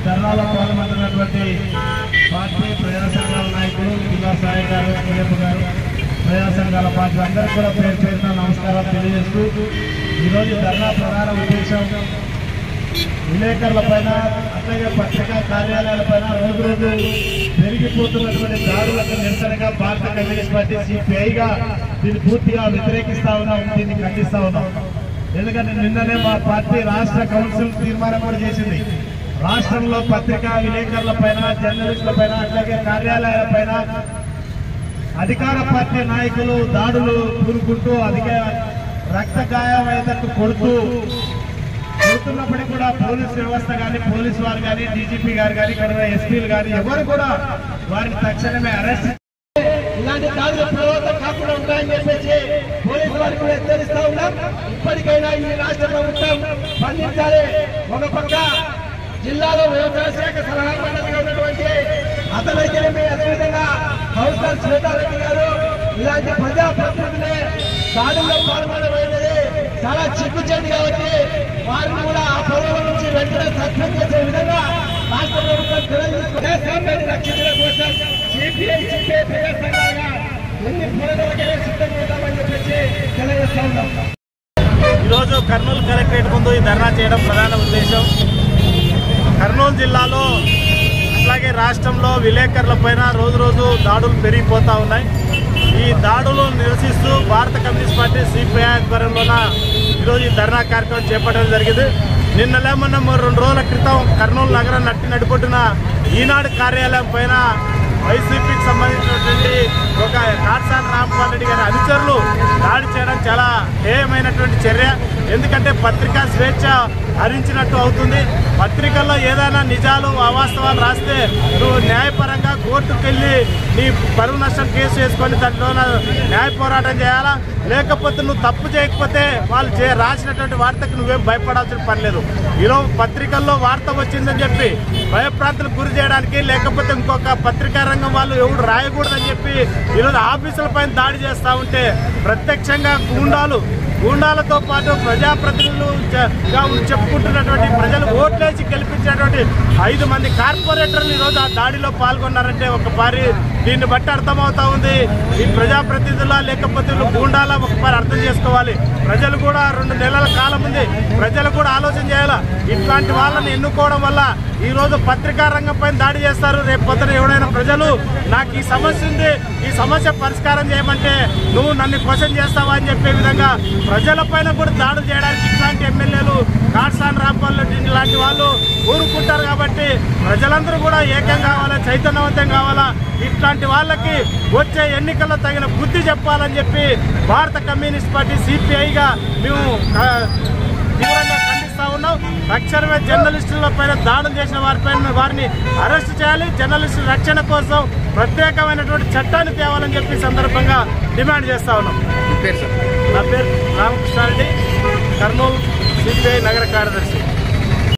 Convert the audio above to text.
ధర్నాలో పాల్గొంటున్నటువంటి పార్టీ ప్రజా సంఘాల నాయకులు జిల్లా సాయి గారు, సురేపు గారు, ప్రజా సంఘాల పార్టీ అందరూ కూడా పేరు పేరున నమస్కారాలు తెలియజేస్తూ ఈరోజు ధర్నా ప్రధాన ఉద్దేశం విలేకరుల పైన అట్లాగే పత్రికా కార్యాలయాల పైన రోజు రోజు పెరిగిపోతున్నటువంటి దాడులకు నిరసనగా భారత కమ్యూనిస్ట్ పార్టీ సిపిఐగా దీన్ని పూర్తిగా వ్యతిరేకిస్తా ఉన్నాం, దీన్ని ఖండిస్తా ఉన్నాం. ఎందుకంటే నిన్ననే మా పార్టీ రాష్ట్ర కౌన్సిల్ తీర్మానం కూడా చేసింది. రాష్ట్రంలో పత్రికా విలేకరుల పైన, జర్నలిస్టుల పైన, అట్లాగే కార్యాలయాల పైన అధికార పార్టీ నాయకులు దాడులు పూనుకుంటూ రక్త గాయమయ్యేటట్టు కొడుతున్నప్పటికీ కూడా పోలీసు వ్యవస్థ కానీ, పోలీసు వారు కానీ, డీజీపీ గారు కానీ, ఇక్కడ ఎస్పీలు కానీ ఎవరు కూడా వారిని తక్షణమే అరెస్ట్ ఇలాంటి దాడులు కాకుండా ఉంటాయని చెప్పేసి పోలీసు వారికి కూడా హెచ్చరిస్తా ఉన్నాం. ఇప్పటికైనా ఈ రాష్ట్ర ప్రభుత్వం స్పందించాలి. ఒక పక్క జిల్లాలో వ్యవసాయ శాఖ సలహా మండలిగా ఉన్నటువంటి అతనైతేనేమి, అదేవిధంగా కౌన్సిలర్ శ్వేతారెడ్డి గారు ఇలాంటి ప్రజాప్రతినిధులే దాడుల్లో పాల్గొనబోయేది చాలా చిక్కుచెంది కాబట్టి వారిని కూడా ఆ పదవుల నుంచి వెంటనే సస్పెండ్ చేసే విధంగా రాష్ట్ర ప్రభుత్వం చర్యలు రక్షించడం కోసం సిపిఐ ప్రజా సంఘాలుగా ఎన్ని పోరాటాలకైనా సిద్ధమవుతామని చెప్పేసి తెలియజేస్తా ఉన్నాం. ఈరోజు కర్నూలు కలెక్టరేట్ ముందు ఈ ధర్నా చేయడం ప్రధాన ఉద్దేశం. కర్నూలు జిల్లాలో అట్లాగే రాష్ట్రంలో విలేకరులపైన రోజు రోజు దాడులు పెరిగిపోతూ ఉన్నాయి. ఈ దాడులు నిరసిస్తూ భారత కమ్యూనిస్ట్ పార్టీ సిపిఐ ఆధ్వర్యంలోన ఈరోజు ఈ ధర్నా కార్యక్రమం చేపట్టడం జరిగింది. నిన్నలే మొన్న 2 రోజుల క్రితం కర్నూలు నగరం నడిపొట్టున ఈనాడు కార్యాలయం పైన వైసీపీకి సంబంధించినటువంటి ఒక కాట్సాని రాంపాల్ రెడ్డి గారి అనుచరులు దాడి చేయడం చాలా హేయమైనటువంటి చర్య. ఎందుకంటే పత్రికా స్వేచ్ఛ హరించినట్టు అవుతుంది. పత్రికల్లో ఏదైనా నిజాలు అవాస్తవాలు రాస్తే నువ్వు న్యాయపరంగా కోర్టుకు వెళ్ళి నీ పరువు నష్టం కేసు వేసుకొని దాంట్లో న్యాయ పోరాటం చేయాలా, లేకపోతే నువ్వు తప్పు చేయకపోతే వాళ్ళు రాసినటువంటి వార్తకు నువ్వేం భయపడాల్సిన పని లేదు. ఈరోజు పత్రికల్లో వార్త వచ్చిందని చెప్పి భయప్రాంతులకు గురి చేయడానికి, లేకపోతే ఇంకొక పత్రికా రంగం వాళ్ళు ఎవరు రాయకూడదని చెప్పి ఈరోజు ఆఫీసుల పైన దాడి చేస్తూ ఉంటే ప్రత్యక్షంగా గూండాలతో పాటు ప్రజాప్రతినిధులుగా చెప్పుకుంటున్నటువంటి ప్రజలు ఓట్లేసి గెలిపించినటువంటి 5 మంది కార్పొరేటర్లు ఈరోజు ఆ దాడిలో పాల్గొన్నారంటే దీన్ని బట్టి అర్థమవుతా ఉంది ఈ ప్రజాప్రతినిధుల లేకపోతే గూండాల ఒకసారి అర్థం చేసుకోవాలి. ప్రజలు కూడా 2 నెలల కాలం ఉంది, ప్రజలు కూడా ఆలోచన చేయాలా. ఇట్లాంటి వాళ్ళని ఎన్నుకోవడం వల్ల ఈరోజు పత్రికా రంగం పైన దాడి చేస్తారు. రేపు పొద్దున ఎవడైనా ప్రజలు నాకు ఈ సమస్య ఉంది, ఈ సమస్య పరిష్కారం చేయమంటే నువ్వు నన్ను క్వశ్చన్ చేస్తావా అని చెప్పే విధంగా ప్రజల పైన కూడా దాడులు చేయడానికి ఇట్లాంటి ఎమ్మెల్యేలు కాట్సాని రాంపాల్ రెడ్డి లాంటి వాళ్ళు ఊరుకుంటారు. కాబట్టి ప్రజలందరూ కూడా ఏకం కావాలా, చైతన్యవంతం కావాలా. ఇట్లాంటి వాళ్ళకి వచ్చే ఎన్నికల్లో తగిన బుద్ధి చెప్పాలని చెప్పి భారత కమ్యూనిస్ట్ పార్టీ సిపిఐగా మేము తీవ్రంగా ఖండిస్తా ఉన్నాం. తక్షణమే జర్నలిస్టుల పైన దాడులు చేసిన వారిని అరెస్ట్ చేయాలి. జర్నలిస్టుల రక్షణ కోసం ప్రత్యేకమైనటువంటి చట్టాన్ని తేవాలని చెప్పి సందర్భంగా డిమాండ్ చేస్తా ఉన్నాం. నా పేరు రామకృష్ణారెడ్డి, కర్నూలు సిపిఐ నగర కార్యదర్శి.